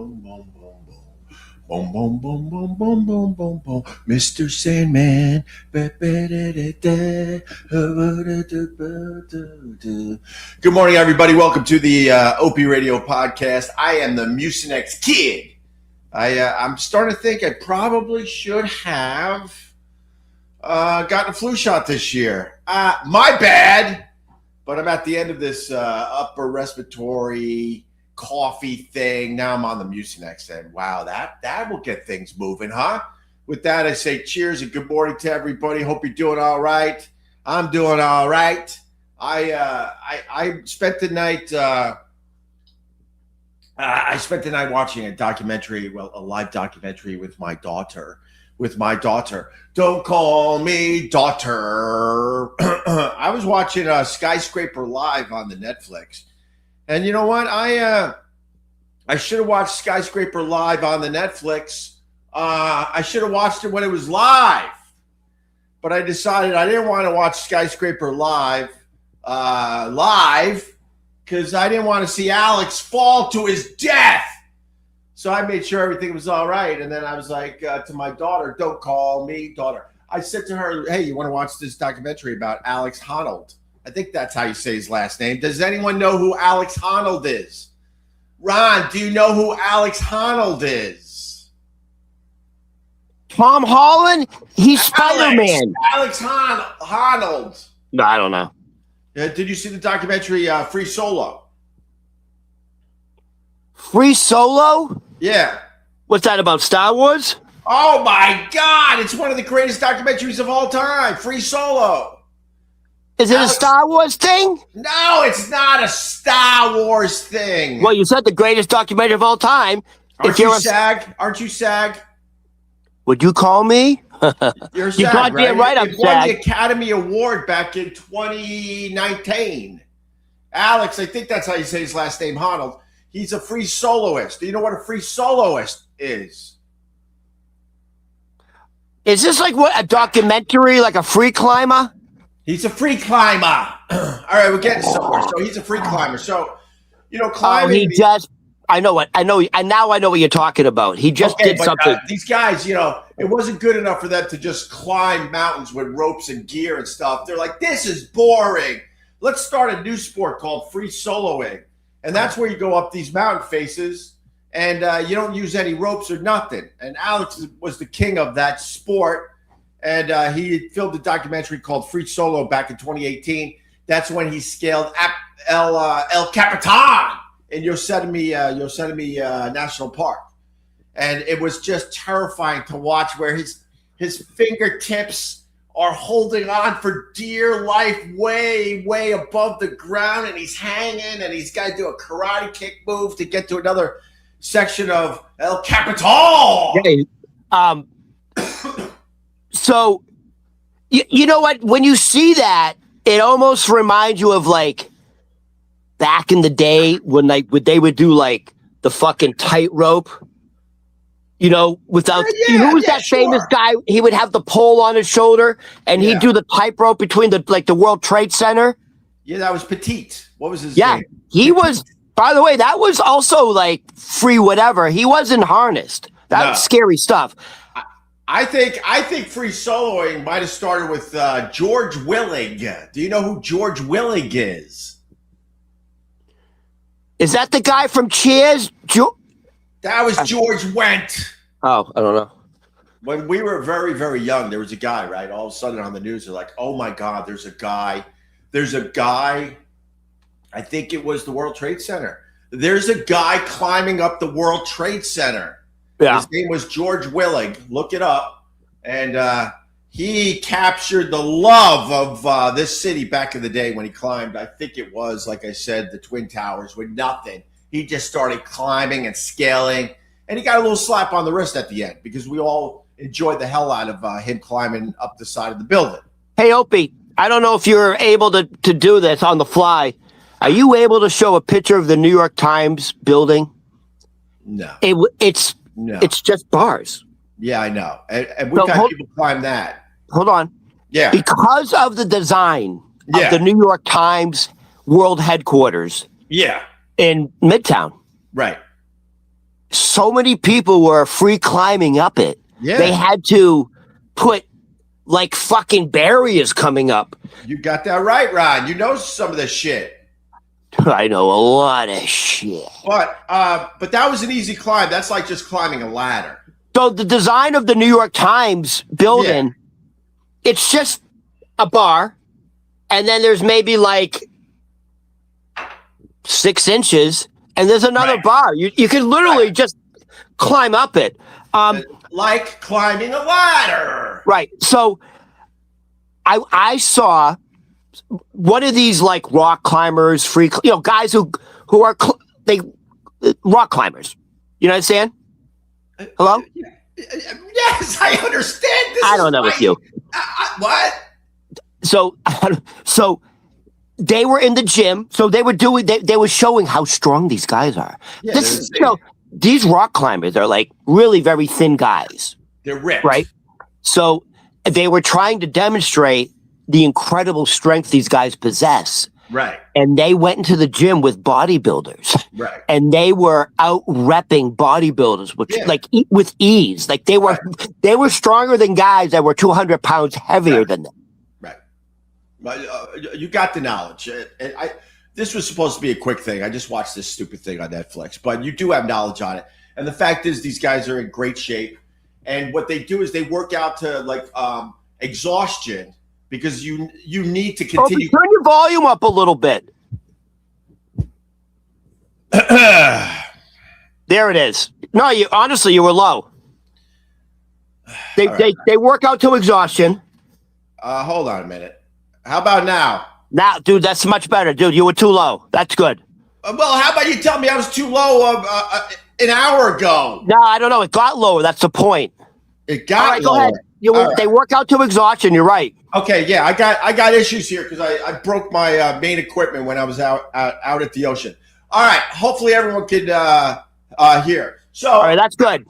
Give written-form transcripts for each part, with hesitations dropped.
boom, boom, boom, boom. Boom, boom, boom, boom, boom, boom, boom, boom. Mr. Sandman. Good morning, everybody. Welcome to the OP Radio podcast. I am the Mucinex Kid. I'm starting to think I probably should have gotten a flu shot this year. My bad. But I'm at the end of this upper respiratory coffee thing. Now I'm on the Mucinex, and wow, that will get things moving, huh? With that, I say cheers and good morning to everybody. Hope you're doing all right. I'm doing all right. I spent the night. I spent the night watching a documentary, a live documentary with my daughter. Don't call me daughter. I was watching Skyscraper Live on the Netflix. And you know what? I should have watched Skyscraper Live on the Netflix. I should have watched it when it was live. But I decided I didn't want to watch Skyscraper Live because I didn't want to see Alex fall to his death. So I made sure everything was all right. And then I was like to my daughter, don't call me daughter. I said to her, hey, you want to watch this documentary about Alex Honnold? I think that's how you say his last name. Does anyone know who Alex Honnold is? Ron, do you know who Alex Honnold is? Tom Holland? He's Spider-Man. Alex Honnold. No, I don't know. Did you see the documentary Free Solo? Free Solo? Yeah. What's that about, Star Wars? Oh, my God. It's one of the greatest documentaries of all time. Free Solo. Is it a Star Wars thing? No, it's not a Star Wars thing. Well, you said the greatest documentary of all time. Aren't you SAG? Would you call me? You're SAG, you goddamn right, I'm SAG. It won the SAG. Academy Award back in 2019. Alex, I think that's how you say his last name, Honnold. He's a free soloist. Do you know what a free soloist is? Is this like what, a documentary, like a free climber? He's a free climber. All right, we're getting somewhere. So he's a free climber. So, climbing. I know what you're talking about. He just did something. These guys, it wasn't good enough for them to just climb mountains with ropes and gear and stuff. They're like, this is boring. Let's start a new sport called free soloing. And that's where you go up these mountain faces and you don't use any ropes or nothing. And Alex was the king of that sport. And he filmed a documentary called Free Solo back in 2018. That's when he scaled El Capitan in Yosemite National Park. And it was just terrifying to watch where his fingertips are holding on for dear life way, way above the ground. And he's hanging and he's got to do a karate kick move to get to another section of El Capitan. Okay. So, you know what? When you see that, it almost reminds you of like back in the day when they would do like the fucking tightrope. Without who was that famous guy? He would have the pole on his shoulder and he'd do the tightrope between the World Trade Center. Yeah, that was Petite. What was his name? He was. By the way, that was also like free whatever. He wasn't harnessed. That was scary stuff. I think free soloing might have started with George Willig. Do you know who George Willig is? Is that the guy from Cheers? That was George Wendt. Oh, I don't know. When we were very, very young, there was a guy, right? All of a sudden on the news, they're like, oh my God, there's a guy. I think it was the World Trade Center. There's a guy climbing up the World Trade Center. Yeah. His name was George Willig. Look it up. And he captured the love of this city back in the day when he climbed. I think it was, like I said, the Twin Towers with nothing. He just started climbing and scaling. And he got a little slap on the wrist at the end because we all enjoyed the hell out of him climbing up the side of the building. Hey, Opie, I don't know if you're able to do this on the fly. Are you able to show a picture of the New York Times building? No. It's just bars. Yeah, I know. And we've had people climb that. Hold on. Yeah. Because of the design of the New York Times world headquarters. Yeah. In Midtown. Right. so many people were free climbing up it. Yeah. They had to put like fucking barriers coming up. You got that right, Ron. You know some of this shit. I know a lot of shit. But that was an easy climb. That's like just climbing a ladder. So the design of the New York Times building, it's just a bar, and then there's maybe like 6 inches, and there's another bar. You can literally just climb up it. Like climbing a ladder. Right. So I saw one of these like rock climbers, guys who are rock climbers. You know what I'm saying? Hello? Yes, I understand. I don't know with you. What? So they were in the gym. So they were showing how strong these guys are. Yeah, These rock climbers are like really very thin guys. They're ripped. Right? So they were trying to demonstrate the incredible strength these guys possess. Right. And they went into the gym with bodybuilders. Right. And they were out repping bodybuilders, with ease. Like they were stronger than guys that were 200 pounds heavier than them. Right. You got the knowledge. And this was supposed to be a quick thing. I just watched this stupid thing on Netflix, but you do have knowledge on it. And the fact is, these guys are in great shape. And what they do is they work out to exhaustion, because you need to continue. Turn your volume up a little bit. There it is. No, you were low. They work out to exhaustion. Hold on a minute. How about now? Now, dude, that's much better, dude. You were too low. That's good. Well, how about you tell me I was too low an hour ago? No, I don't know. It got lower. That's the point. It got lower. Go ahead. They work out to exhaustion. You're right. Okay, yeah, I got issues here because I broke my main equipment when I was out at the ocean. All right, hopefully everyone can hear. So, all right, that's good.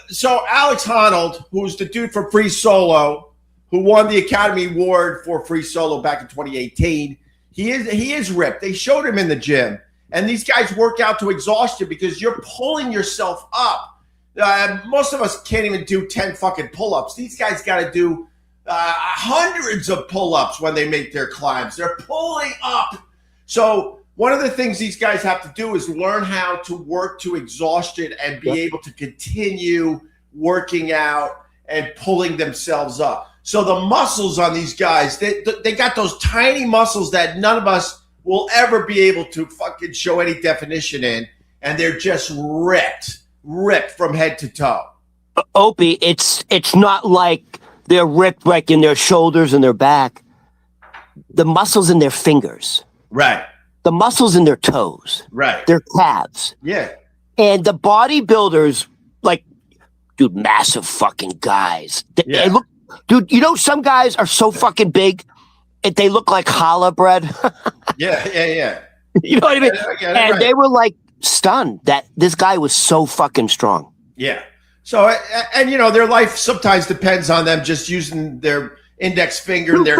So Alex Honnold, who's the dude from Free Solo, who won the Academy Award for Free Solo back in 2018, he is ripped. They showed him in the gym, and these guys work out to exhaustion because you're pulling yourself up. Most of us can't even do 10 fucking pull-ups. These guys got to do hundreds of pull-ups when they make their climbs. They're pulling up. So one of the things these guys have to do is learn how to work to exhaustion and be able to continue working out and pulling themselves up. So the muscles on these guys, they got those tiny muscles that none of us will ever be able to fucking show any definition in, and they're just ripped from head to toe. Opie, it's not like they're ripped like in their shoulders and their back. The muscles in their fingers. Right. The muscles in their toes. Right. Their calves. Yeah. And the bodybuilders, dude, massive fucking guys. Yeah. They look, dude, some guys are so fucking big, they look like challah bread. Yeah. You know what I mean? And they were stunned that this guy was so fucking strong. Yeah. So, and their life sometimes depends on them just using their index finger and their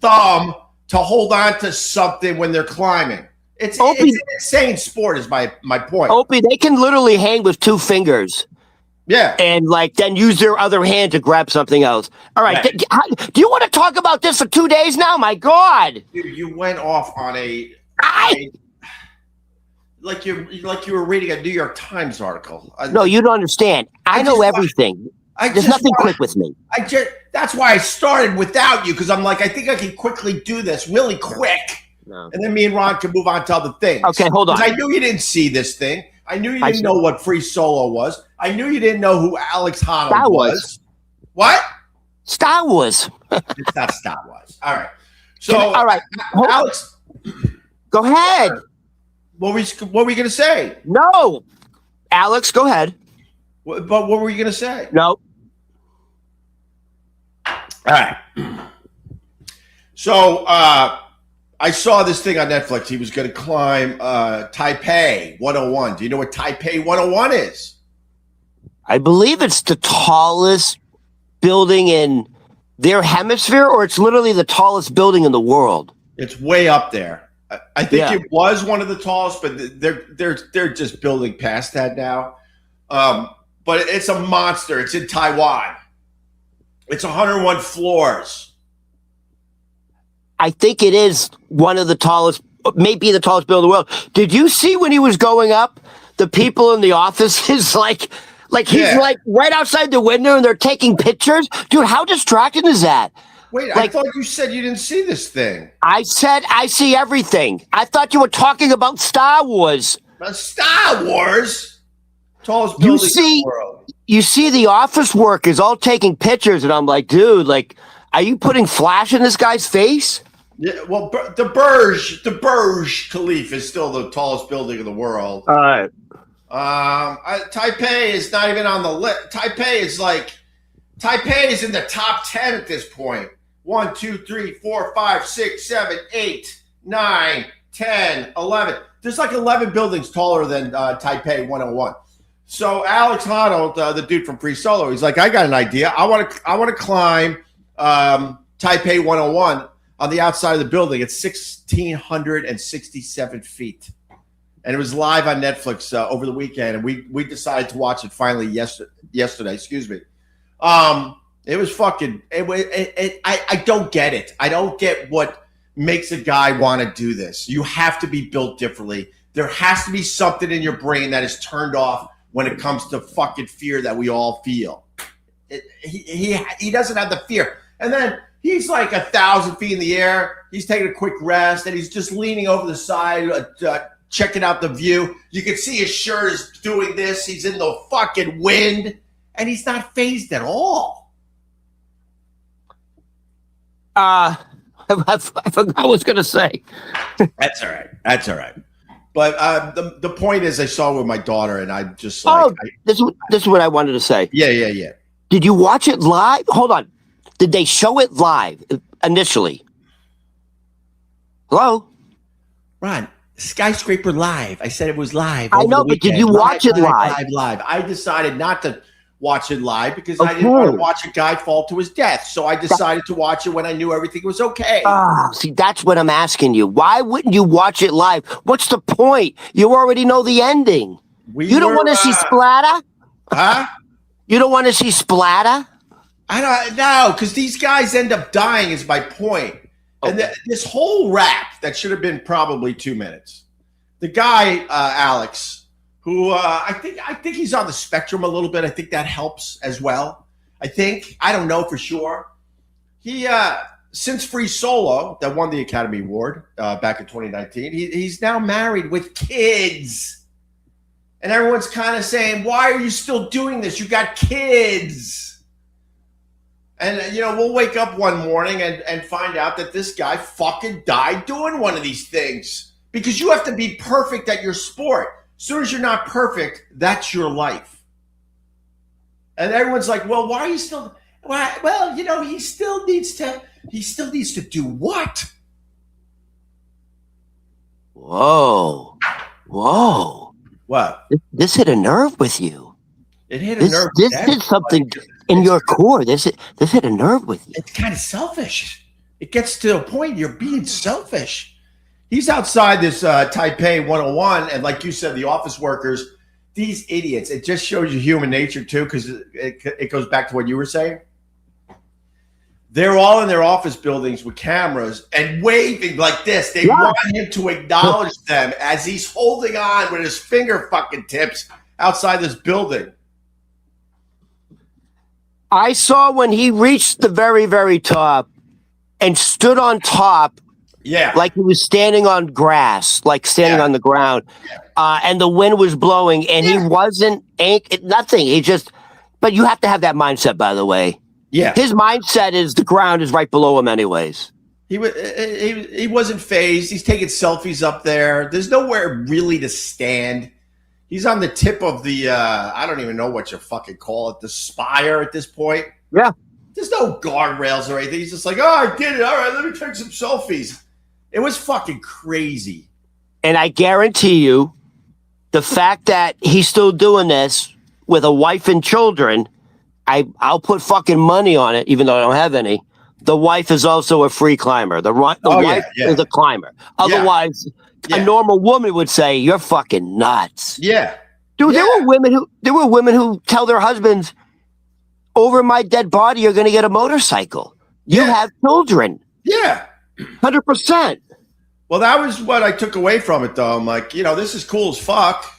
thumb to hold on to something when they're climbing. It's an insane sport is my point. Opie, they can literally hang with 2 fingers. Yeah. And then use their other hand to grab something else. All right. Do you want to talk about this for 2 days now? My God. Dude, you went off on like you were reading a New York Times article. No, you don't understand. I know everything. There's nothing quick with me. That's why I started without you, because I'm like, I think I can quickly do this really quick. No. And then me and Ron can move on to other things. Okay, hold on. I knew you didn't see this thing. I knew you didn't know what Free Solo was. I knew you didn't know who Alex Honnold was. What? Star Wars. It's not Star Wars. All right. So, all right. Alex. Go ahead. What were we going to say? No. Alex, go ahead. But what were you going to say? No. All right. So, I saw this thing on Netflix. He was going to climb Taipei 101. Do you know what Taipei 101 is? I believe it's the tallest building in their hemisphere, or it's literally the tallest building in the world. It's way up there. I think it was one of the tallest, but they're just building past that now. But it's a monster. It's in Taiwan. It's 101 floors. I think it is one of the tallest, maybe the tallest building in the world. Did you see when he was going up? The people in the office is like he's like right outside the window and they're taking pictures. Dude, how distracting is that? Wait, I thought you said you didn't see this thing. I said I see everything. I thought you were talking about Star Wars. Star Wars? Tallest building in the world. You see the office workers all taking pictures, and I'm like, dude, like, are you putting flash in this guy's face? Yeah, well, the Burj Khalifa is still the tallest building in the world. All right. Taipei is not even on the list. Taipei is in the top 10 at this point. 1, 2, 3, 4, 5, 6, 7, 8, 9, 10, 11. There's like 11 buildings taller than Taipei 101. So Alex Honnold, the dude from Free Solo, he's like, I got an idea. I want to climb Taipei 101 on the outside of the building. It's 1,667 feet. And it was live on Netflix over the weekend, and we decided to watch it finally yesterday. Excuse me. It was fucking. I don't get it. I don't get what makes a guy want to do this. You have to be built differently. There has to be something in your brain that is turned off when it comes to fucking fear that we all feel. He doesn't have the fear, and then he's like 1,000 feet in the air. He's taking a quick rest, and he's just leaning over the side. Checking out the view. You can see his shirt is doing this. He's in the fucking wind, and he's not phased at all. I forgot what I was going to say. That's all right. That's all right. But the point is, I saw it with my daughter, and I just like. This is what I wanted to say. Yeah. Did you watch it live? Hold on. Did they show it live initially? Hello? Ron. Skyscraper live. I said it was live. I know, but did you watch it live? Live. I decided not to watch it live because I didn't want to watch a guy fall to his death. So I decided to watch it when I knew everything was okay. See, that's what I'm asking you. Why wouldn't you watch it live? What's the point? You already know the ending. You don't want to see splatter? Huh? You don't want to see splatter? I don't know, because these guys end up dying is my point. And this whole rap that should have been probably 2 minutes. The guy, Alex, who I think he's on the spectrum a little bit. I think that helps as well. I don't know for sure. He since Free Solo that won the Academy Award back in 2019, he's now married with kids. And everyone's kind of saying, why are you still doing this? You got kids. And, we'll wake up one morning and find out that this guy fucking died doing one of these things. Because you have to be perfect at your sport. As soon as you're not perfect, that's your life. And everyone's like, well, why are you still... Well, he still needs to do what? Whoa. What? This hit a nerve with you. It hit a nerve. This did something in your core. This hit a nerve with you. It's kind of selfish. It gets to a point you're being selfish. He's outside this Taipei 101, and like you said, the office workers, these idiots. It just shows you human nature too, because it goes back to what you were saying. They're all in their office buildings with cameras and waving like this. They want him to acknowledge them as he's holding on with his finger fucking tips outside this building. I saw when he reached the very, very top and stood on top. Yeah. Like he was standing on grass, like standing on the ground. And the wind was blowing and he wasn't nothing. But you have to have that mindset, by the way. Yeah. His mindset is the ground is right below him anyways. He wasn't phased. He's taking selfies up there. There's nowhere really to stand. He's on the tip of the, I don't even know what you fucking call it, the spire at this point. Yeah. There's no guardrails or anything. He's just like, I did it. All right, let me take some selfies. It was fucking crazy. And I guarantee you, the fact that he's still doing this with a wife and children, I'll put fucking money on it, even though I don't have any. The wife is also a free climber. The wife is a climber. Otherwise, a normal woman would say, you're fucking nuts. Yeah. Dude, Yeah. there were women who tell their husbands, over my dead body, you're going to get a motorcycle. You Yeah. have children. Yeah. 100%. Well, that was what I took away from it, though. I'm like, this is cool as fuck.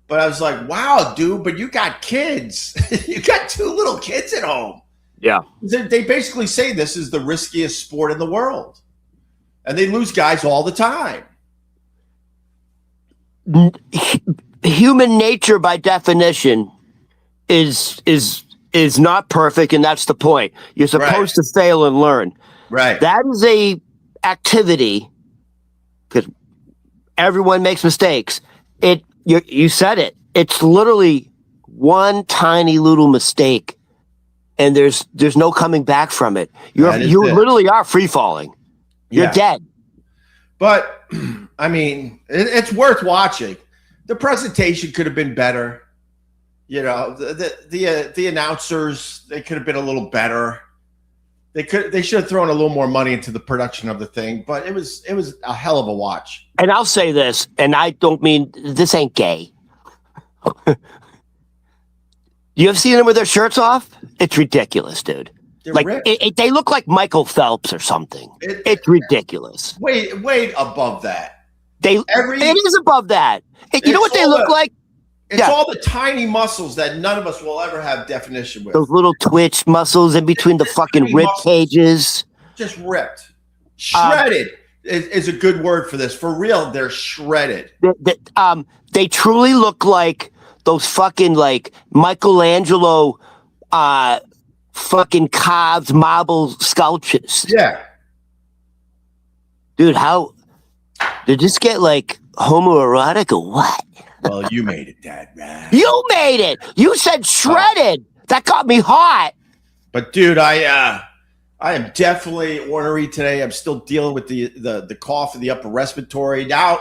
But I was like, wow, dude, but you got kids. You got 2 little kids at home. Yeah. They basically say this is the riskiest sport in the world. And they lose guys all the time. Human nature, by definition, is not perfect, and that's the point. You're supposed to fail and learn. Right. That is a activity, because everyone makes mistakes. You said it. It's literally one tiny little mistake, and there's no coming back from it. You literally are free falling. You're dead. But I mean, it's worth watching. The presentation could have been better. The announcers, they could have been a little better. They should have thrown a little more money into the production of the thing, but it was a hell of a watch. And I'll say this, and I don't mean this ain't gay. You have seen them with their shirts off? It's ridiculous, dude. They look like Michael Phelps or something. It's ridiculous. Way above that. It is above that. You know what they look like? It's all the tiny muscles that none of us will ever have definition with. Those little twitch muscles in between the fucking rib cages. Just ripped. Shredded is a good word for this. For real, they're shredded. They truly look like those fucking like Michelangelo fucking carved marble sculptures. Yeah. Dude, how did this get like homoerotic or what? Well, you made it, Dad. Right? You made it. You said shredded. That got me hot. But dude, I am definitely ornery today. I'm still dealing with the cough and the upper respiratory. Now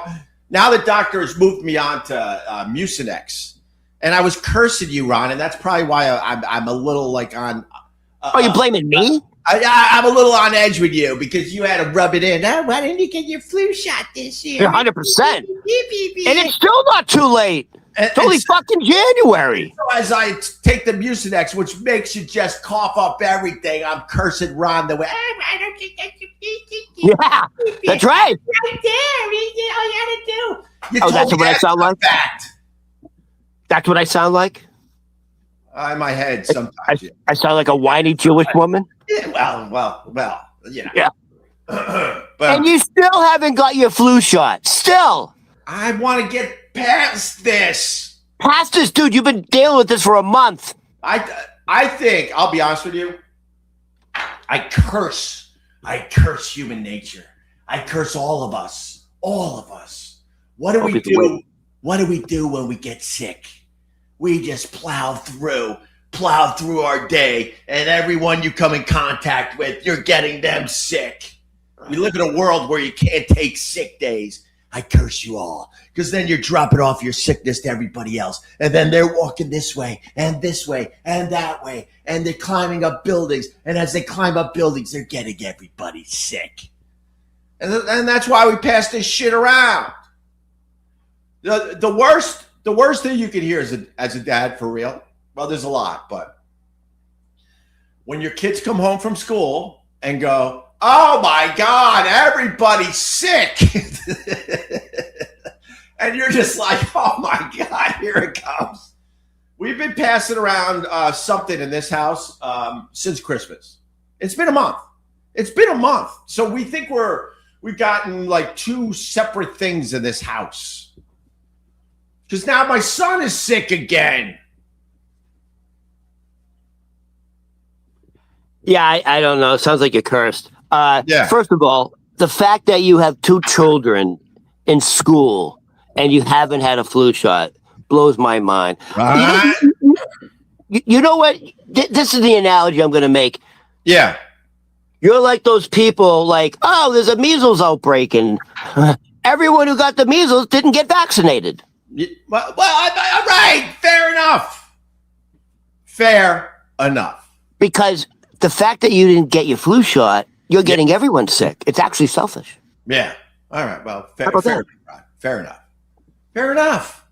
the doctor has moved me on to Mucinex, and I was cursing you, Ron, and that's probably why I'm a little like on. Are you blaming me? I'm a little on edge with you because you had to rub it in. Oh, why didn't you get your flu shot this year? 100%. And it's still not too late. It's only fucking January. So as I take the Mucinex, which makes you just cough up everything, I'm cursing Ron the way. Oh, why don't you get your Yeah, that's right. Right there. All you had to do. You that's what I sound like? Fact. That's what I sound like? In my head sometimes. I sound like a whiny Jewish woman? Yeah, well, Yeah. But, and you still haven't got your flu shot. Still. I want to get past this. Past this, dude. You've been dealing with this for a month. I think, I'll be honest with you, I curse human nature. I curse all of us. All of us. What do we do? What do we do when we get sick? We just plow through our day, and everyone you come in contact with, you're getting them sick. We live in a world where you can't take sick days. I curse you all, because then you're dropping off your sickness to everybody else, and then they're walking this way and that way, and they're climbing up buildings, and as they climb up buildings, they're getting everybody sick. And that's why we pass this shit around. The worst thing you can hear as a dad, for real, well, there's a lot, but when your kids come home from school and go, oh my God, everybody's sick. And you're just like, oh my God, here it comes. We've been passing around something in this house since Christmas. It's been a month. So we think we've gotten like 2 separate things in this house. Because now my son is sick again. Yeah, I don't know. It sounds like you're cursed. Yeah. First of all, the fact that you have 2 children in school and you haven't had a flu shot blows my mind. Right. You know what? This is the analogy I'm going to make. Yeah. You're like those people like, oh, there's a measles outbreak, and everyone who got the measles didn't get vaccinated. Well, all right. Fair enough. Because the fact that you didn't get your flu shot, you're getting everyone sick. It's actually selfish. Yeah. All right. Well, fair enough.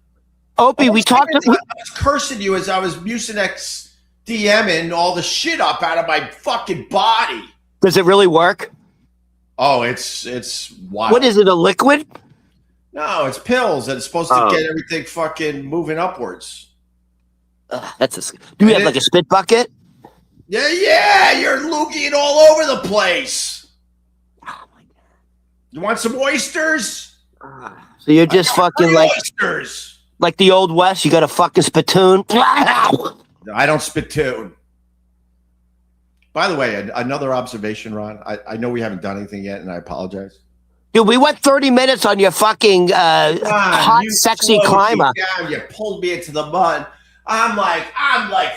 Opie, we talked. I was cursing you as I was Mucinex DMing all the shit up out of my fucking body. Does it really work? Oh, it's wild. What is it? A liquid? No, it's pills, and it's supposed to get everything fucking moving upwards. Do we have like a spit bucket? Yeah, you're looking all over the place. Oh my god! You want some oysters? So you're just fucking like oysters, like the old west. You got a fucking spittoon. No, I don't spittoon. By the way, another observation, Ron. I know we haven't done anything yet, and I apologize. Dude, we went 30 minutes on your fucking hot, sexy climber. You pulled me into the mud. I'm like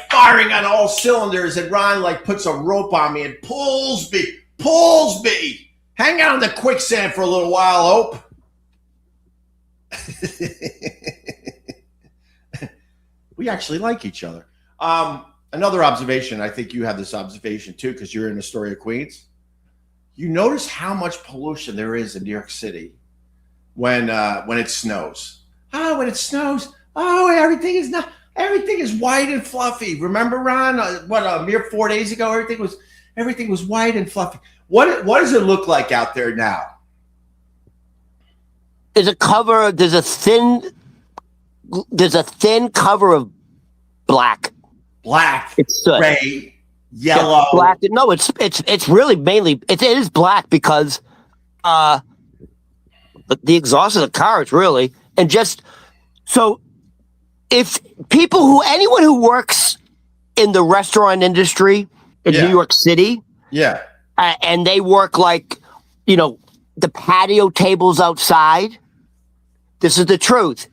firing on all cylinders, and Ron like puts a rope on me and pulls me. Hang out in the quicksand for a little while, Hope. We actually like each other. Another observation. I think you have this observation too, because you're in Astoria, Queens. You notice how much pollution there is in New York City when it snows. When it snows, everything is white and fluffy. Remember, Ron? A mere 4 days ago, everything was white and fluffy. What does it look like out there now? There's a thin cover of black. It's gray, yellow, black. No, it's really mainly it is black because the exhaust of the car is really, and just so if anyone who works in the restaurant industry in New York City, and they work like the patio tables outside. This is the truth.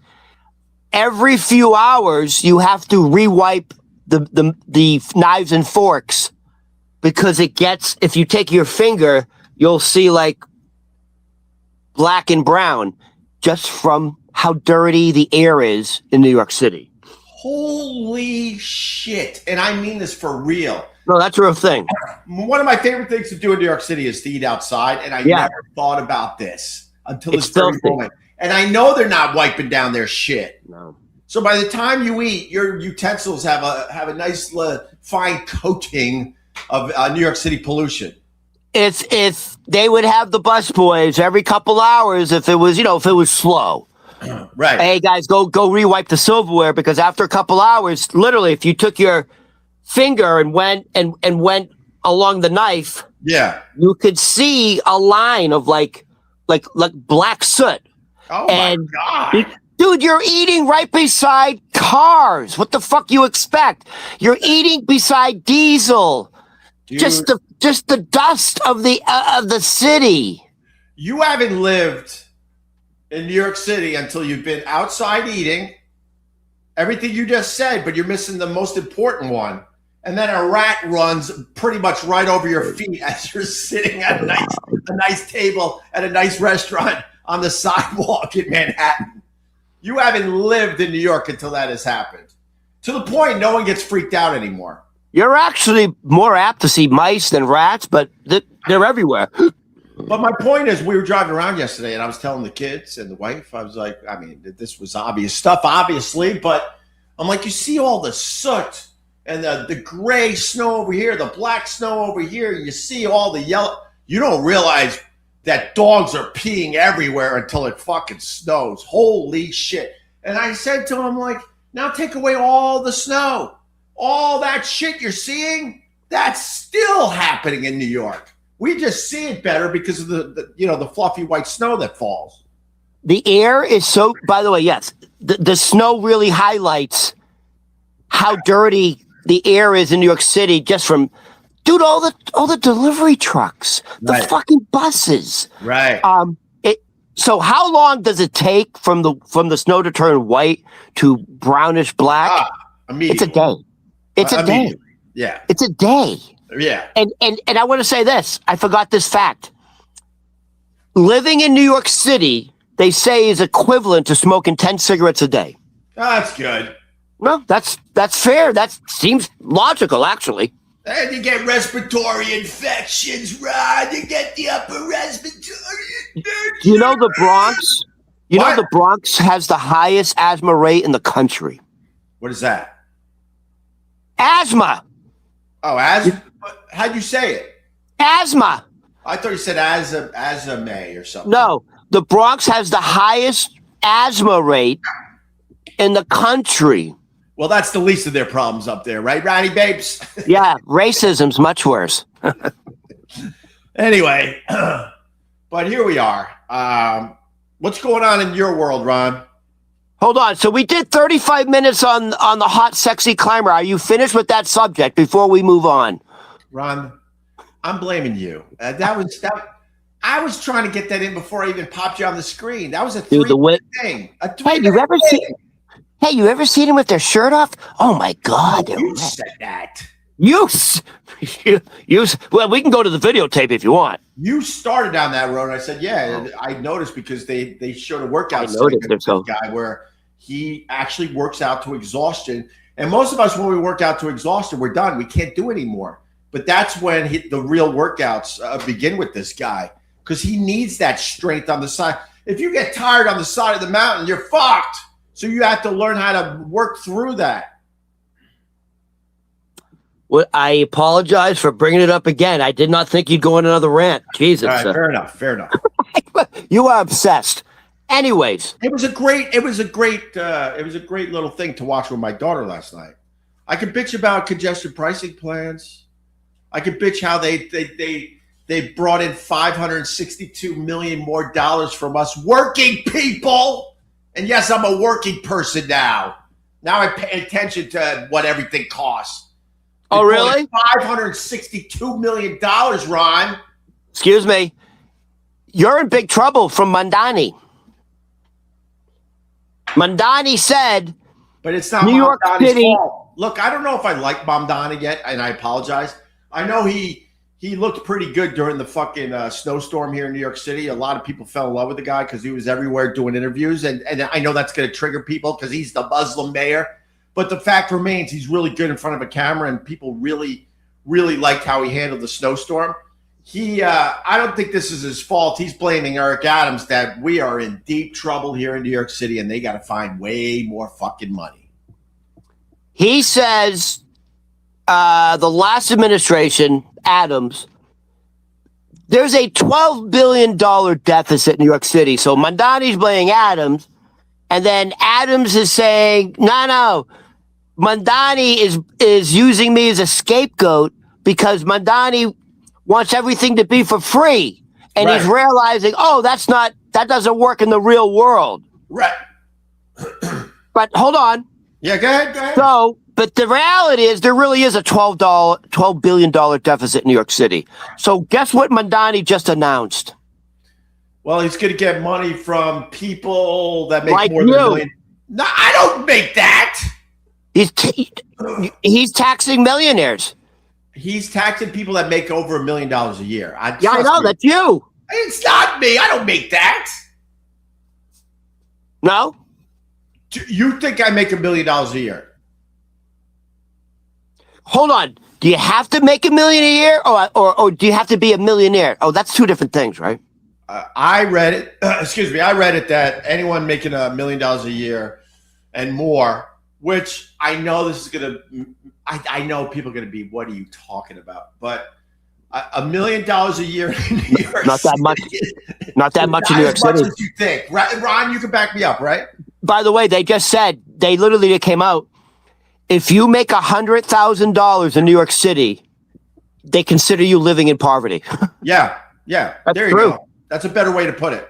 Every few hours, you have to rewipe the knives and forks because if you take your finger, you'll see like black and brown just from how dirty the air is in New York City. Holy shit. And I mean this for real. No, that's a real thing. One of my favorite things to do in New York City is to eat outside, and I never thought about this until this very moment. And I know they're not wiping down their shit. No. So by the time you eat, your utensils have a nice fine coating of New York City pollution. If they would have the busboys every couple hours, if it was slow, right? Hey guys, go rewipe the silverware because after a couple hours, literally, if you took your finger and went along the knife, you could see a line of like black soot. Oh my god. Dude, you're eating right beside cars. What the fuck you expect? You're eating beside diesel. Dude. Just the dust of the city. You haven't lived in New York City until you've been outside eating. Everything you just said, but you're missing the most important one. And then a rat runs pretty much right over your feet as you're sitting at a nice table at a nice restaurant on the sidewalk in Manhattan. You haven't lived in New York until that has happened. To the point no one gets freaked out anymore. You're actually more apt to see mice than rats, but they're everywhere. But my point is, we were driving around yesterday, and I was telling the kids and the wife, I was like, I mean, this was obvious stuff, obviously, but I'm like, you see all the soot and the gray snow over here, the black snow over here, you see all the yellow. You don't realize that dogs are peeing everywhere until it fucking snows. Holy shit. And I said to him, like, now take away all the snow. All that shit you're seeing, that's still happening in New York. We just see it better because of the fluffy white snow that falls. The air is so, by the way, yes, the snow really highlights how dirty the air is in New York City just from, dude, all the delivery trucks, the fucking buses. Right. So how long does it take from the snow to turn white to brownish black? Immediately. It's a day. It's a day. Yeah. It's a day. Yeah. And I want to say this. I forgot this fact. Living in New York City, they say, is equivalent to smoking 10 cigarettes a day. That's good. No, that's fair. That seems logical, actually. And you get respiratory infections, Rod. You get the upper respiratory infections. Do you know the Bronx? You know What? the Bronx has the highest asthma rate in the country. What is that? Asthma. Oh, how'd you say it? Asthma. I thought you said May or something. No, the Bronx has the highest asthma rate in the country. Well, that's the least of their problems up there, right, Ronnie Babes? Yeah, racism's much worse. Anyway, but here we are. What's going on in your world, Ron? Hold on. So we did 35 minutes on the hot, sexy climber. Are you finished with that subject before we move on? Ron, I'm blaming you. I was trying to get that in before I even popped you on the screen. That was a three-minute thing. Hey, you ever seen them with their shirt off? Oh my God! You said that. Well, we can go to the videotape if you want. You started down that road, and I said, "Yeah." I noticed because they showed a workout guy where he actually works out to exhaustion. And most of us, when we work out to exhaustion, we're done. We can't do anymore. But that's when the real workouts begin with this guy because he needs that strength on the side. If you get tired on the side of the mountain, you're fucked. So you have to learn how to work through that. Well, I apologize for bringing it up again. I did not think you'd go on another rant. Jesus. All right, fair enough. You are obsessed. Anyways, it was a great little thing to watch with my daughter last night. I could bitch about congestion pricing plans. I could bitch how they brought in $562 million more dollars from us working people. And yes, I'm a working person now. Now I pay attention to what everything costs. Oh, really? $562 million, Ron. Excuse me. You're in big trouble from Mandani. Mandani said, but it's not New York City. Fault. Look, I don't know if I like Mamdani yet, and I apologize. I know he looked pretty good during the fucking snowstorm here in New York City. A lot of people fell in love with the guy because he was everywhere doing interviews, and I know that's going to trigger people because he's the Muslim mayor. But the fact remains, he's really good in front of a camera, and people really, really liked how he handled the snowstorm. I don't think this is his fault. He's blaming Eric Adams that we are in deep trouble here in New York City, and they got to find way more fucking money. He says the last administration, Adams, there's a $12 billion deficit in New York City. So Mandani's blaming Adams, and then Adams is saying, no, Mandani is using me as a scapegoat because Mandani wants everything to be for free. And He's realizing, that doesn't work in the real world. Right. But hold on. Yeah, go ahead. So, but the reality is there really is a $12 billion deficit in New York City. So guess what Mandani just announced? Well, he's going to get money from people that make like more than $1 million. No, I don't make that. He's taxing millionaires. He's taxing people that make over $1 million a year. I know. That's you. It's not me. I don't make that. No? You think I make $1 million a year? Hold on. Do you have to make $1 million a year or do you have to be a millionaire? Oh, that's two different things, right? I read it. I read it that anyone making $1 million a year and more, which I know this is going to, I know people are going to be, what are you talking about? But $1 million a year in New York Not that much. Not that much in New York City. As much as you think. Right? Ron, you can back me up, right? By the way, they just said, they literally came out, if you make $100,000 in New York City, they consider you living in poverty. Yeah. There you go. That's a better way to put it.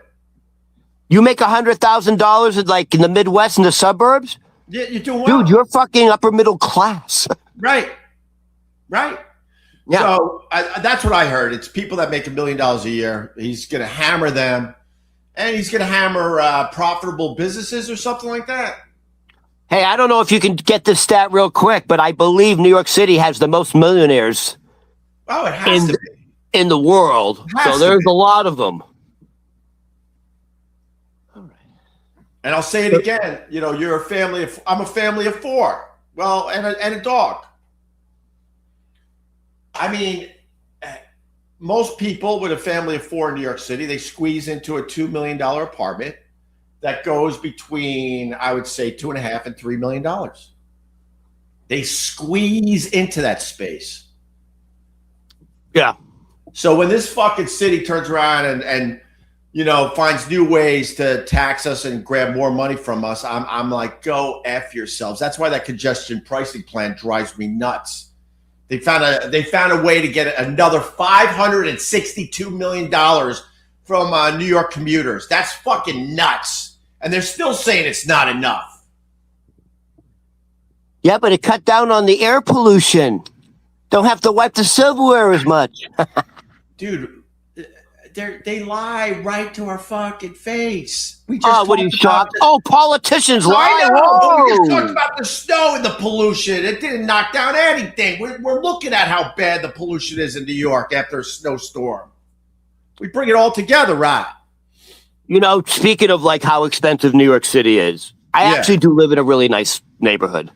You make $100,000 like in the Midwest in the suburbs? Yeah, you're doing well. Dude, you're fucking upper middle class. Right. Yeah. So that's what I heard. It's people that make $1 million a year. He's going to hammer them, and he's going to hammer profitable businesses or something like that. Hey, I don't know if you can get this stat real quick, but I believe New York City has the most millionaires. Oh, it has to be. In the world. So there's a lot of them. All right. And I'll say it again. You're a family. I'm a family of four. Well, and a dog. I mean, most people with a family of four in New York City, they squeeze into a $2 million apartment. that goes between, I would say, $2.5 and $3 million. They squeeze into that space. Yeah. So when this fucking city turns around and finds new ways to tax us and grab more money from us, I'm like, go F yourselves. That's why that congestion pricing plan drives me nuts. They found a way to get another $562 million from New York commuters. That's fucking nuts. And they're still saying it's not enough. Yeah, but it cut down on the air pollution. Don't have to wipe the silverware as much. Dude, they lie right to our fucking face. We just what are you shocked? Politicians lie. I know. We just talked about the snow and the pollution. It didn't knock down anything. We're looking at how bad the pollution is in New York after a snowstorm. We bring it all together, right? Speaking of like how expensive New York City is, I actually do live in a really nice neighborhood.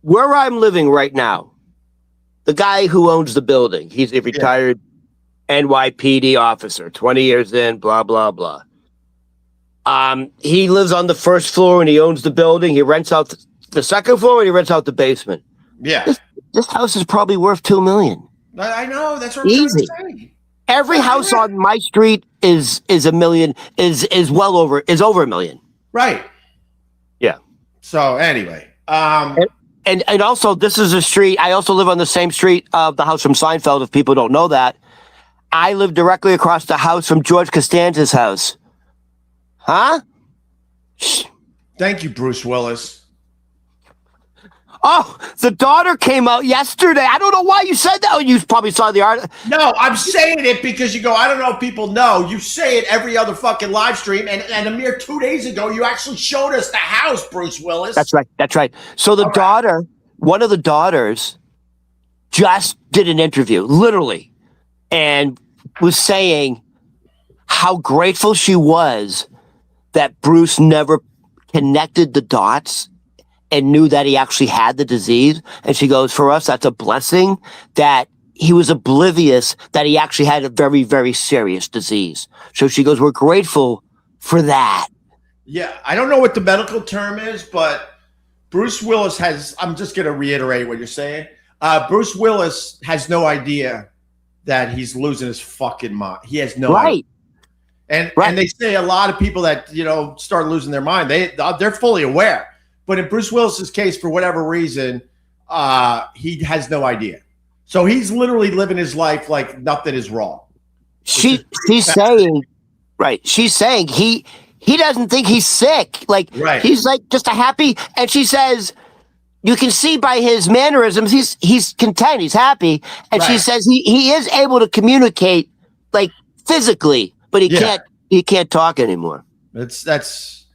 Where I'm living right now, the guy who owns the building, he's a retired NYPD officer, 20 years in, blah, blah, blah. He lives on the first floor and he owns the building. He rents out the second floor and he rents out the basement. Yeah. This house is probably worth $2 million. I know. That's what I'm trying to say. Every house on my street is $1 million, is over $1 million. Right. Yeah. So anyway, and also this is a street. I also live on the same street of the house from Seinfeld. If people don't know that, I live directly across the house from George Costanza's house. Huh? Thank you, Bruce Willis. Oh, the daughter came out yesterday. I don't know why you said that. Oh, you probably saw the art. No, I'm saying it because you go, I don't know if people know. You say it every other fucking live stream. And a mere 2 days ago, you actually showed us the house, Bruce Willis. That's right. So the daughter, one of the daughters, just did an interview, literally, and was saying how grateful she was that Bruce never connected the dots and knew that he actually had the disease. And she goes, for us, that's a blessing that he was oblivious that he actually had a very, very serious disease. So she goes, we're grateful for that. Yeah, I don't know what the medical term is, but Bruce Willis has, I'm just going to reiterate what you're saying. Bruce Willis has no idea that he's losing his fucking mind. He has no idea. And they say a lot of people that, start losing their mind, they're fully aware. But in Bruce Willis's case, for whatever reason, he has no idea. So he's literally living his life like nothing is wrong. She's saying he doesn't think he's sick. Like, he's like just a happy. And she says, you can see by his mannerisms, he's content, he's happy. And she says he is able to communicate like physically, but he can't talk anymore. That's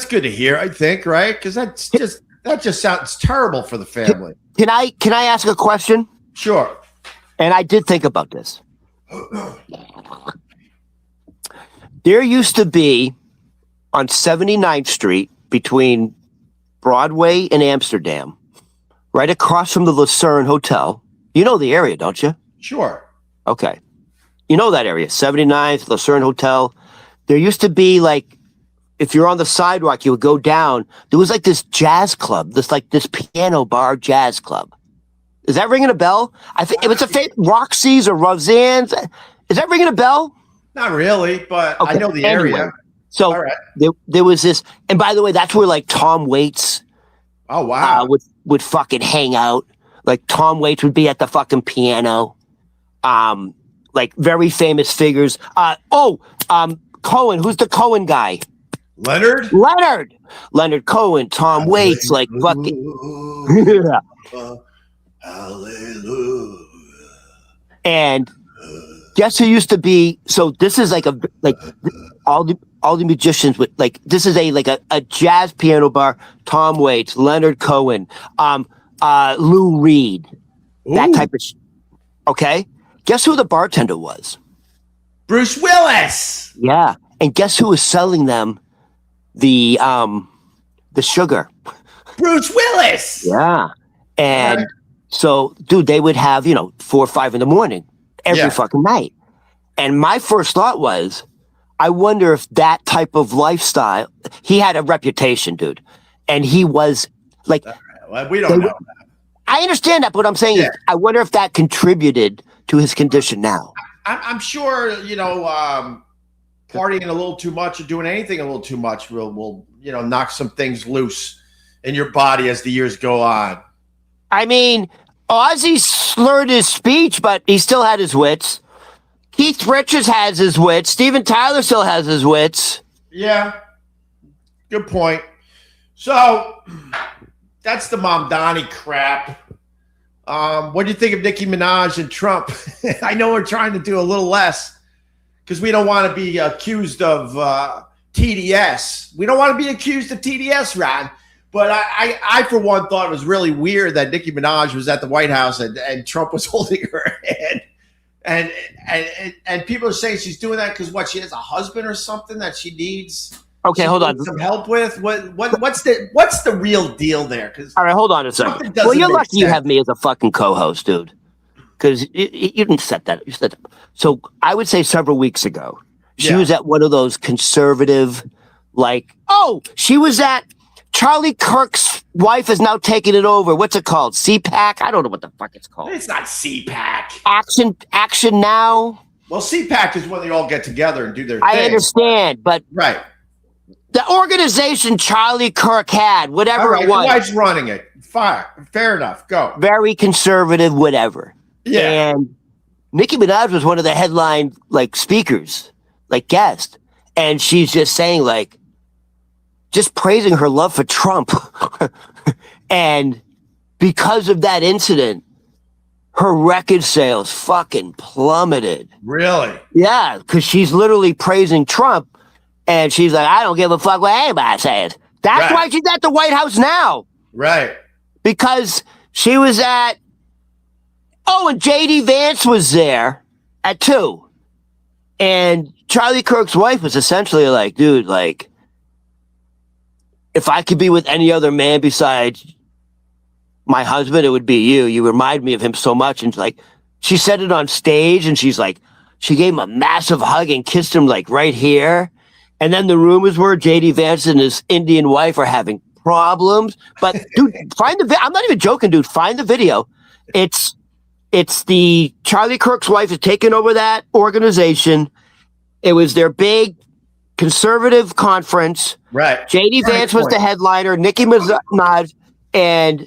good to hear, I think, right? Because that just sounds terrible for the family. Can I ask a question? Sure. And I did think about this. There used to be on 79th Street between Broadway and Amsterdam, right across from the Lucerne Hotel. You know the area, don't you? Sure. Okay. You know that area, 79th, Lucerne Hotel. There used to be like, if you're on the sidewalk, you would go down. There was like this jazz club, this piano bar jazz club. Is that ringing a bell? I think it was Roxy's or Roseanne's. Is that ringing a bell? Not really, but I know the area. So there was this, and by the way, that's where like Tom Waits. Oh wow! Would fucking hang out. Like Tom Waits would be at the fucking piano. Like very famous figures. Cohen. Who's the Cohen guy? Leonard Cohen, Tom Waits, like fucking. Hallelujah. And guess who used to be? So this is like all the musicians with like this is a jazz piano bar. Tom Waits, Leonard Cohen, Lou Reed, that type of. Okay, guess who the bartender was? Bruce Willis. Yeah, and guess who was selling them the sugar? Bruce Willis. Yeah, and so dude, they would have 4 or 5 in the morning every fucking night. And my first thought was, I wonder if that type of lifestyle, he had a reputation, dude. And he was like, Well, we don't know. I understand that, but what I'm saying is, I wonder if that contributed to his condition now. I'm sure, partying a little too much or doing anything a little too much will knock some things loose in your body as the years go on. I mean, Ozzy slurred his speech, but he still had his wits. Keith Richards has his wits. Steven Tyler still has his wits. Yeah, good point. So that's the Mamdani crap. What do you think of Nicki Minaj and Trump? I know we're trying to do a little less because we don't want to be accused of TDS. We don't want to be accused of TDS, Ron. But I, for one, thought it was really weird that Nicki Minaj was at the White House and Trump was holding her hand. And people are saying she's doing that because she has a husband or something that she needs. Okay, hold on. Some help with what's the real deal there? All right, hold on a second. Well, you're lucky you have me as a fucking co-host, dude, because you didn't set that. You said that. So I would say several weeks ago, she was at one of those conservative, she was at Charlie Kirk's wife is now taking it over. What's it called? CPAC? I don't know what the fuck it's called. It's not CPAC. Action Now. Well, CPAC is when they all get together and do their thing. I understand, but right. The organization Charlie Kirk had, whatever it was. The wife's running it. Fine. Fair enough. Go. Very conservative, whatever. Yeah. And Nicki Minaj was one of the headline speakers, guest. And she's just saying just praising her love for Trump. And because of that incident, her record sales fucking plummeted. Really? Yeah, because she's literally praising Trump. And she's like, I don't give a fuck what anybody says. That's why she's at the White House now. Right. Because she was and J.D. Vance was there at 2. And Charlie Kirk's wife was essentially like, dude, if I could be with any other man besides my husband, it would be you. You remind me of him so much. And she said it on stage and she's like, she gave him a massive hug and kissed him right here. And then the rumors were J.D. Vance and his Indian wife are having problems. But dude, I'm not even joking, dude. Find the video. It's the Charlie Kirk's wife is taking over that organization. It was their big conservative conference. Right. J.D. Vance was the headliner. Nicki Minaj and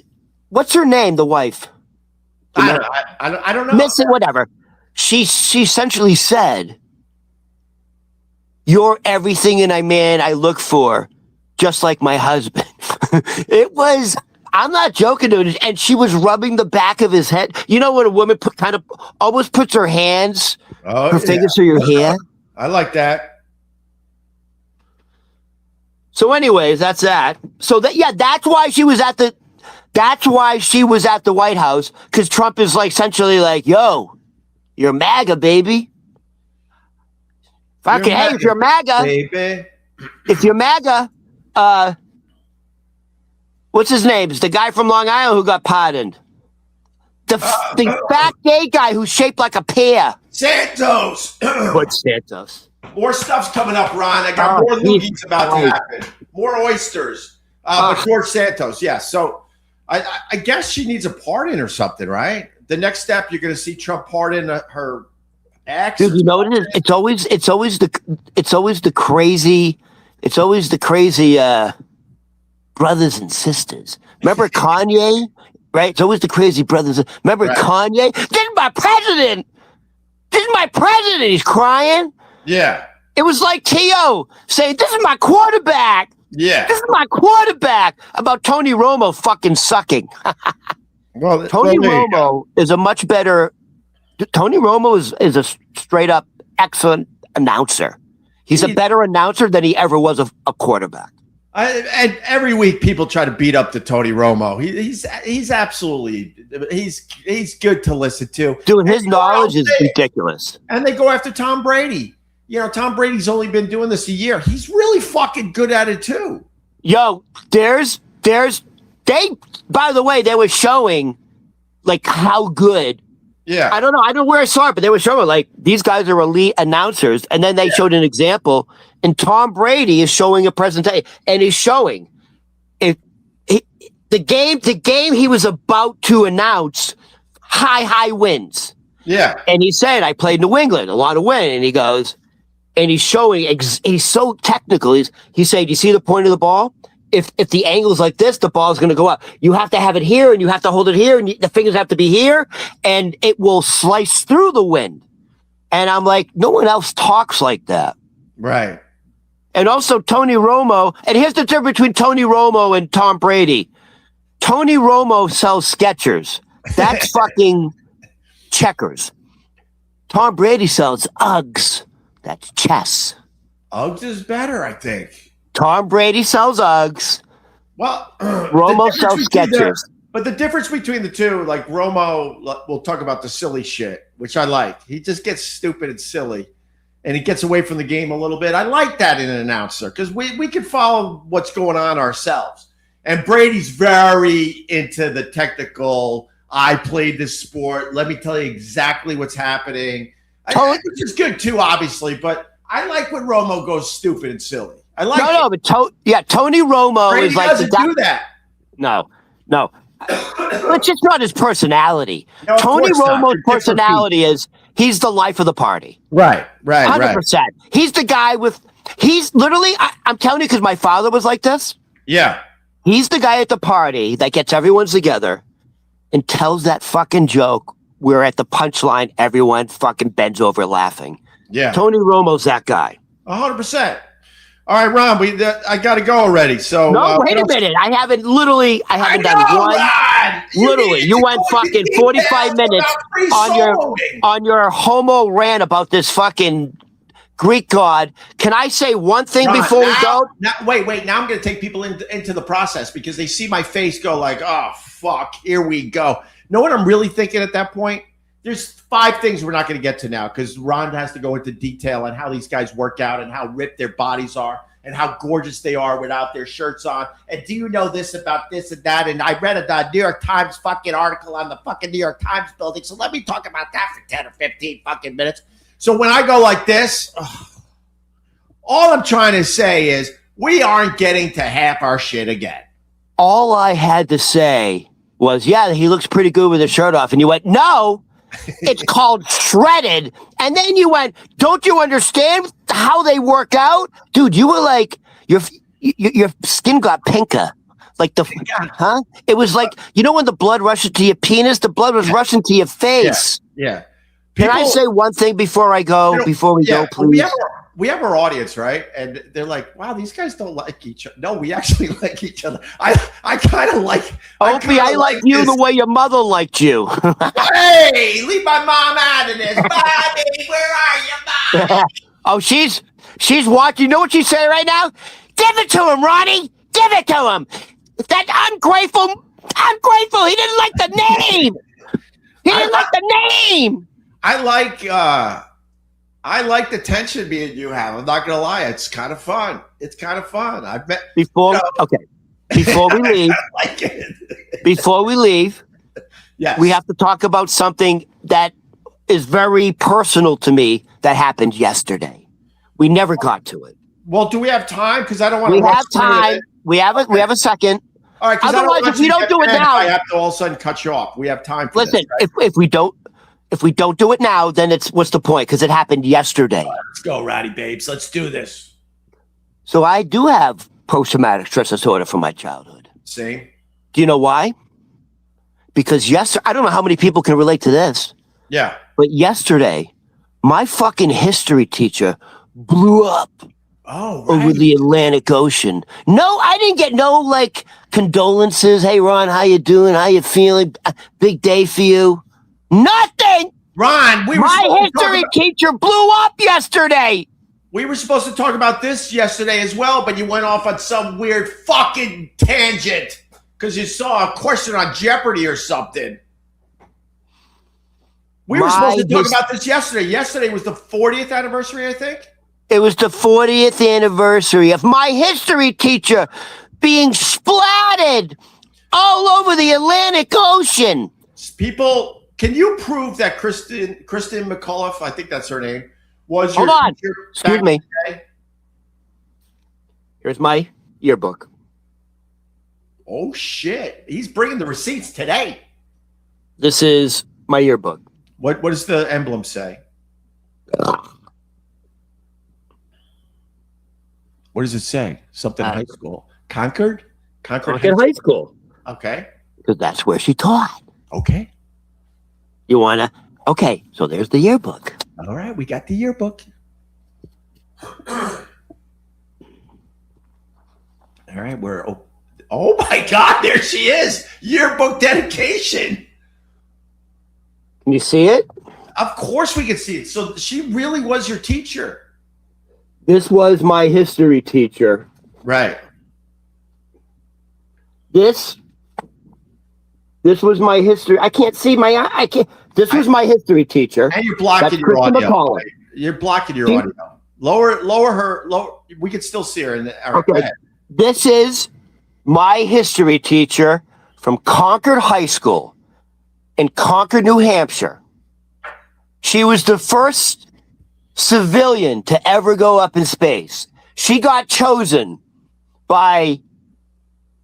what's her name? The wife. I don't know. Miss it, whatever. She essentially said, "You're everything in a man I look for, just like my husband." It was, I'm not joking, dude. And she was rubbing the back of his head. You know when a woman kind of almost puts her hands, her fingers through your hair? I like that. So anyways, that's that. So that's why she was at the White House, because Trump is essentially yo, you're MAGA, baby. Fucking hey, if you're MAGA, baby. If you're MAGA, what's his name? It's the guy from Long Island who got pardoned. The fat gay guy who's shaped like a pear. Santos. What's Santos? More stuff's coming up, Ron. I got more loogies about to happen. More oysters. But George Santos, yes. So I guess she needs a pardon or something, right? The next step, you're going to see Trump pardon her ex. Dude, you know what it is? It's always the crazy brothers and sisters. Remember Kanye? Right? It's always the crazy brothers. Remember Kanye? This is my president. This is my president. He's crying. Yeah. It was like T.O. saying, this is my quarterback. Yeah. This is my quarterback. About Tony Romo fucking sucking. Well, Tony Romo is a much better. Tony Romo is a straight up excellent announcer. He's a better announcer than he ever was a quarterback. And every week people try to beat up the Tony Romo. He's absolutely he's good to listen to. Dude, his knowledge is ridiculous. And they go after Tom Brady. Tom Brady's only been doing this a year. He's really fucking good at it too. Yo, by the way, they were showing how good Yeah. I don't know where I saw it, but they were showing like these guys are elite announcers, and then they showed an example, and Tom Brady is showing a presentation, and he's showing the game he was about to announce, high wins. Yeah. And he said, I played New England, a lot of win. And he goes, and he's showing, he's so technical. He said, you see the point of the ball? If the angle's like this, the ball's going to go up. You have to have it here, and you have to hold it here, and the fingers have to be here, and it will slice through the wind. And I'm like, no one else talks like that. Right. And also Tony Romo, and here's the difference between Tony Romo and Tom Brady. Tony Romo sells Skechers. That's fucking checkers. Tom Brady sells Uggs. That's chess. Uggs is better, I think. Tom Brady sells Uggs. Well, Romo sells Skechers. But the difference between the two, like Romo, we'll talk about the silly shit, which I like. He just gets stupid and silly, and he gets away from the game a little bit. I like that in an announcer because we can follow what's going on ourselves. And Brady's very into the technical. I played this sport. Let me tell you exactly what's happening. Which is good too, obviously. But I like when Romo goes stupid and silly. I like but Tony Romo Brady is like doesn't do that. No. It's just not his personality. No, Tony Romo's personality people. is he's the life of the party. Right. 100%. He's the guy he's literally, I'm telling you because my father was like this. Yeah. He's the guy at the party that gets everyone together and tells that fucking joke where at the punchline, everyone fucking bends over laughing. Yeah. Tony Romo's that guy. 100%. All right, Ron, I got to go already. So no, wait a minute. I haven't done one. Ron! Literally, you went fucking 45 minutes on your homo rant about this fucking Greek god. Can I say one thing Ron, before we go? Wait. Now I'm going to take people into the process because they see my face go like, oh, fuck, here we go. Know what I'm really thinking at that point? There's 5 things we're not going to get to now because Ron has to go into detail on how these guys work out and how ripped their bodies are and how gorgeous they are without their shirts on. And do you know this about this and that? And I read a New York Times fucking article on the fucking New York Times building. So let me talk about that for 10 or 15 fucking minutes. So when I go like this, all I'm trying to say is we aren't getting to half our shit again. All I had to say was, yeah, he looks pretty good with his shirt off. And you went, no. It's called shredded. And then you went, don't you understand how they work out? Dude, you were like, your skin got pinker. Like huh? It was like, you know when the blood rushes to your penis? The blood was rushing to your face. Yeah. Can I say one thing before I go, before we go, please? We have our audience, right? And they're like, wow, these guys don't like each other. No, we actually like each other. I kind of like Opie, I like you this. The way your mother liked you. Hey, leave my mom out of this. Bobby, where are you, Mom? Oh, she's watching. You know what she's saying right now? Give it to him, Ronnie. Give it to him. That ungrateful. He didn't like the name. He didn't like the name. I like the tension me and you have. I'm not gonna lie, it's kind of fun. I've met before we leave. Like it. Before we leave, yes, we have to talk about something that is very personal to me that happened yesterday. We never got to it. Well, do we have time? Because I don't want to. We have time. We have a second. All right. Otherwise, if we don't do it now, I have to all of a sudden cut you off. We have time. For listen, this, right? if we don't do it now, then what's the point? Because it happened yesterday. Right, let's go, Rowdy babes. Let's do this. So I do have post-traumatic stress disorder from my childhood. See? Do you know why? Because I don't know how many people can relate to this. Yeah. But yesterday, my fucking history teacher blew up over the Atlantic Ocean. No, I didn't get no condolences. Hey, Ron, how you doing? How you feeling? Big day for you. Nothing. Ron, my history teacher blew up yesterday. We were supposed to talk about this yesterday as well, but you went off on some weird fucking tangent because you saw a question on Jeopardy or something. We were supposed to talk about this yesterday. Yesterday was the 40th anniversary, I think. It was the 40th anniversary of my history teacher being splatted all over the Atlantic Ocean. People Can you prove that Kristen McCullough, I think that's her name, was your Hold on. teacher? Excuse me. Here's my yearbook. Oh shit! He's bringing the receipts today. This is my yearbook. What does the emblem say? What does it say? Something high school. Concord High School. Okay. Because that's where she taught. Okay. You wanna? Okay, so there's the yearbook. All right, we got the yearbook. All right, oh my God, there she is. Yearbook dedication. Can you see it? Of course we can see it. So she really was your teacher. This was my history teacher. Right. This was my history. I can't see I can't. This was my history teacher. And you're blocking your audio. You're blocking your audio. Lower her. We can still see her. Okay. This is my history teacher from Concord High School in Concord, New Hampshire. She was the first civilian to ever go up in space. She got chosen by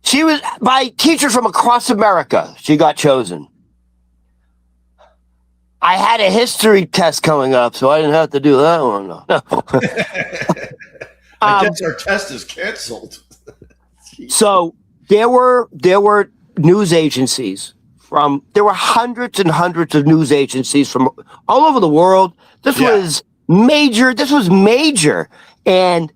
teachers from across America. She got chosen. I had a history test coming up, so I didn't have to do that one. No. I guess our test is canceled. So there were news agencies there were hundreds and hundreds of news agencies from all over the world. This was major. And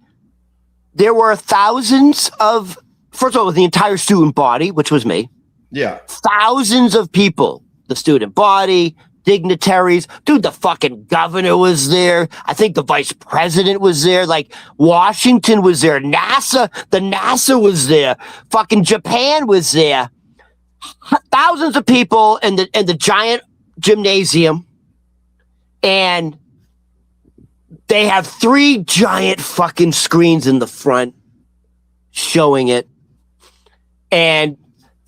there were thousands of, first of all, the entire student body, which was me. Yeah. Thousands of people, the student body, dignitaries. Dude, the fucking governor was there. I think the vice president was there. Like Washington was there. NASA was there. Fucking Japan was there. Thousands of people in the giant gymnasium. And they have 3 giant fucking screens in the front showing it. And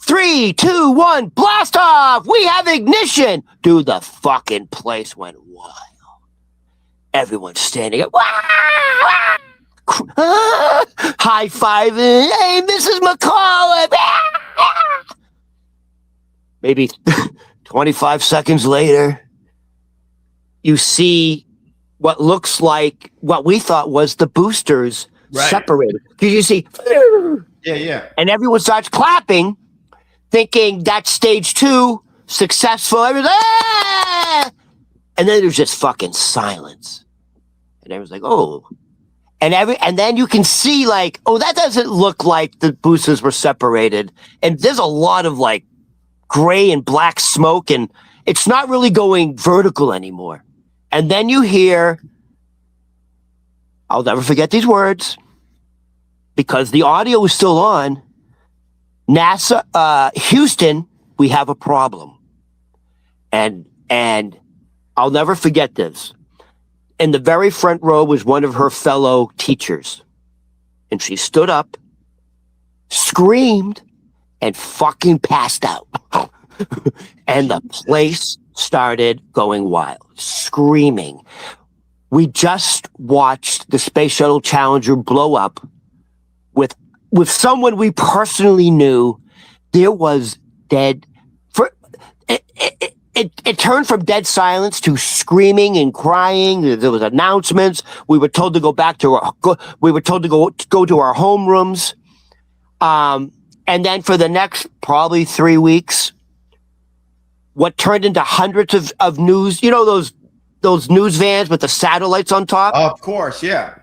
3, 2, 1, blast off! We have ignition! Dude, the fucking place went wild. Everyone's standing up. High-fiving. Hey, Mrs. McCullough! Maybe 25 seconds later, you see what looks like what we thought was the boosters separated. Because you see, and everyone starts clapping, thinking that's stage 2, successful. Everyone's and then there's just fucking silence, and everyone's like, oh, and then you can see like, oh, that doesn't look like the boosters were separated, and there's a lot of like gray and black smoke, and it's not really going vertical anymore. And then you hear, I'll never forget these words, because the audio is still on. NASA, Houston, we have a problem. And I'll never forget this. In the very front row was one of her fellow teachers. And she stood up, screamed, and fucking passed out. And the place started going wild, screaming. We just watched the Space Shuttle Challenger blow up with someone we personally knew. There was dead. It turned from dead silence to screaming and crying. There was announcements. We were told to go back to go to our homerooms. And then for the next probably 3 weeks, what turned into hundreds of news, you know, those news vans with the satellites on top? Of course, yeah.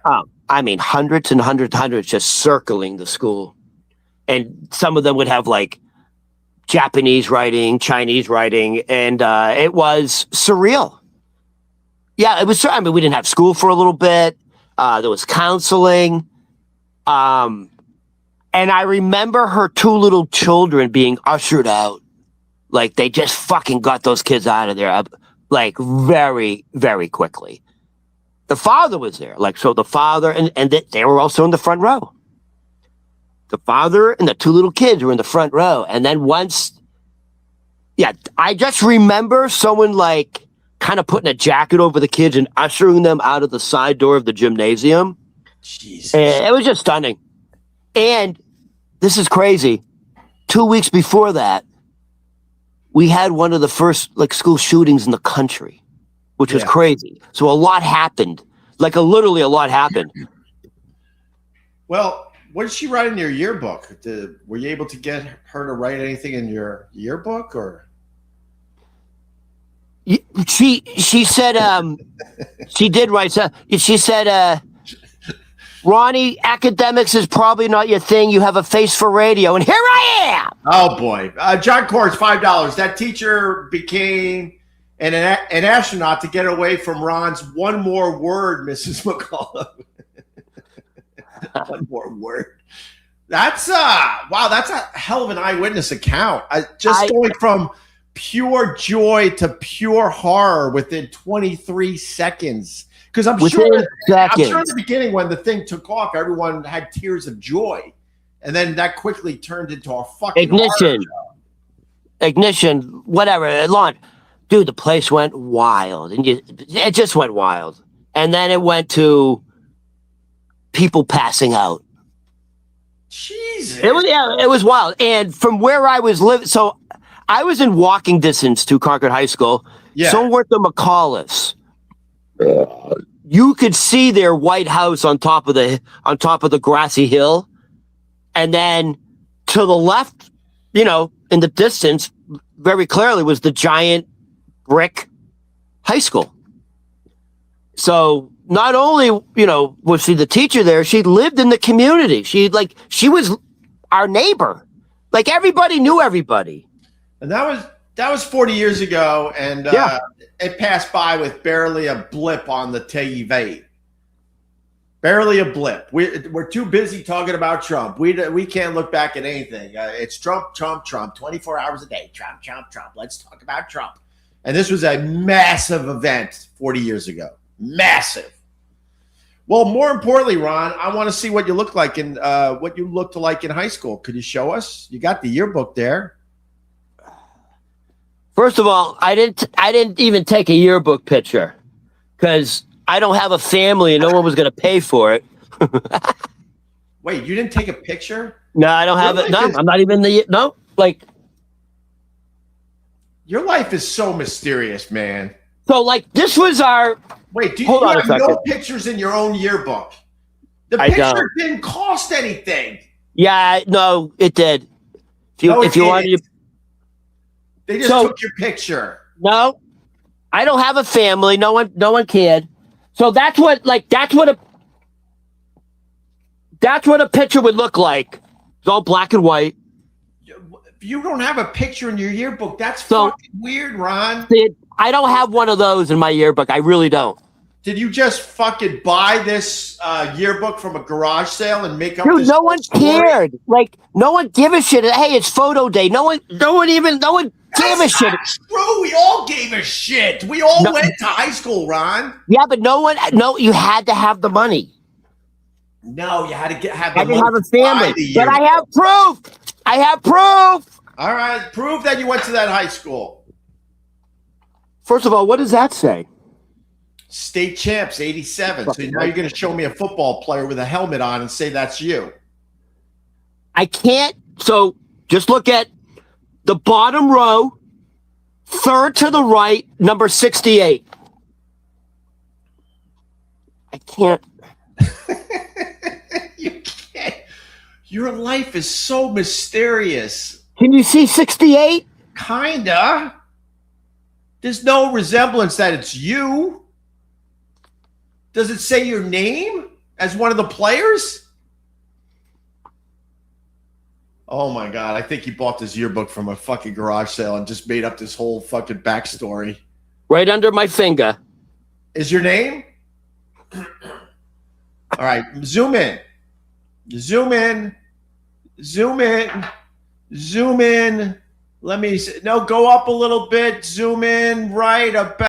I mean, hundreds and hundreds just circling the school. And some of them would have like Japanese writing, Chinese writing, and it was surreal. Yeah, it was. I mean, we didn't have school for a little bit. There was counseling. And I remember her 2 little children being ushered out. Like, they just fucking got those kids out of there, like, very, very quickly. The father was there. Like, so the father, and they were also in the front row. The father and the 2 little kids were in the front row. And then once, Yeah, I just remember someone like kind of putting a jacket over the kids and ushering them out of the side door of the gymnasium. Jesus. And it was just stunning. And this is crazy. 2 weeks before that, we had one of the first like school shootings in the country, which was crazy. So a lot happened. Like literally a lot happened. Well, what did she write in your yearbook? Were you able to get her to write anything in your yearbook, or? She said she did write. She said, Ronnie, academics is probably not your thing. You have a face for radio, and here I am. Oh boy, John Cords, $5. That teacher became an astronaut to get away from Ron's one more word, Mrs. McCullough. One more word. That's wow. That's a hell of an eyewitness account. Going from pure joy to pure horror within 23 seconds. Because I'm sure in the beginning when the thing took off, everyone had tears of joy, and then that quickly turned into a fucking ignition, whatever. Launch, dude. The place went wild, and it just went wild, and then it went to people passing out. Jesus, it was wild. And from where I was living, so I was in walking distance to Concord High School. Yeah. So were the McAuliffes. You could see their white house on top of the grassy hill, and then to the left, in the distance, very clearly was the giant brick high school. So not only was she the teacher there, she lived in the community. She was our neighbor. Like everybody knew everybody. And that was 40 years ago, and it passed by with barely a blip on the TV. Barely a blip. We're too busy talking about Trump. We can't look back at anything. It's Trump, Trump, Trump, 24 hours a day. Trump, Trump, Trump. Let's talk about Trump. And this was a massive event 40 years ago. Massive. Well, more importantly, Ron, I want to see what you look like in what you looked like in high school. Could you show us? You got the yearbook there. First of all, I didn't even take a yearbook picture because I don't have a family and no one was going to pay for it. Wait, you didn't take a picture? No, I don't have it. No, I'm not even your life is so mysterious, man. So this was our. Wait, you have no pictures in your own yearbook? The picture didn't cost anything. Yeah, no, it did. If you wanted to. They just took your picture. No, I don't have a family. No one cared. So that's what a picture would look like. It's all black and white. You don't have a picture in your yearbook. That's fucking weird, Ron. I don't have one of those in my yearbook. I really don't. Did you just fucking buy this yearbook from a garage sale and make up? Dude, no one cared. No one gave a shit. Hey, it's photo day. No one gave a shit. True. We all gave a shit. We all went to high school, Ron. Yeah, but you had to have the money. No, you had to have the money. I didn't have a family. But I have proof. All right. Prove that you went to that high school. First of all, what does that say? State champs, 87. So now you're going to show me a football player with a helmet on and say that's you. I can't. So just look at the bottom row, third to the right, number 68. I can't. You can't. Your life is so mysterious. Can you see 68? Kinda. There's no resemblance that it's you. Does it say your name as one of the players? Oh my God. I think he bought this yearbook from a fucking garage sale and just made up this whole fucking backstory. Right under my finger. Is your name? All right. Zoom in. Zoom in. Zoom in. Zoom in. Let me see. No, go up a little bit. Zoom in right about.